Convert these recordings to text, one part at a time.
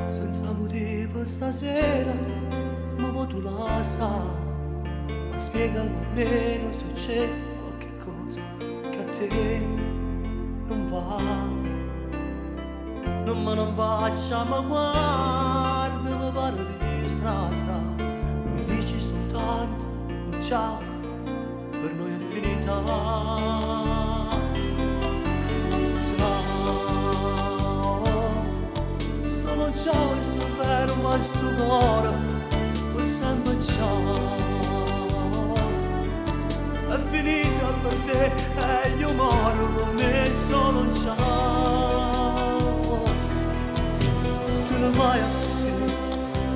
Senza motivo stasera mi vuoi lasciare, ma spiegami almeno se c'è qualche cosa che a te non va. Non me ne faccia, ma guarda, mi pare di strada, mi dici soltanto un ciao, per noi è finita. Solo ciao e se ferma sto cuore, ma sempre ciao. È finita per te e io moro con me solo ciao. Tu non vai a così,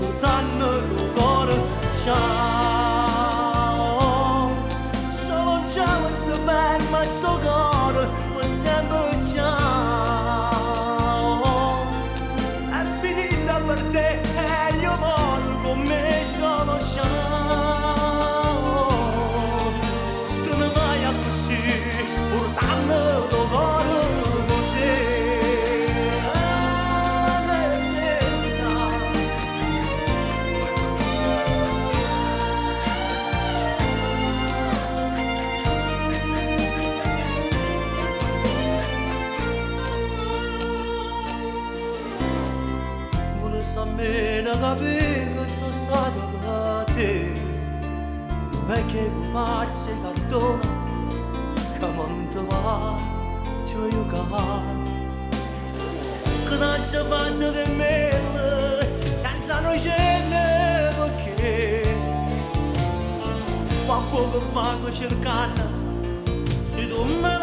portando il cuore ciao. Solo ciao e se ferma sto cuore, ma sempre ciao. Per te e io moro con me solo ciao. Tu ne vai a così portando dolore con te. Almeno capire che sono stato per te, non è che mi faccia cartone, che ma non ti va, ci voglio giocare. Che non ci fatto di me, senza noi scende perché, qua poco fa che cercare, se tu mi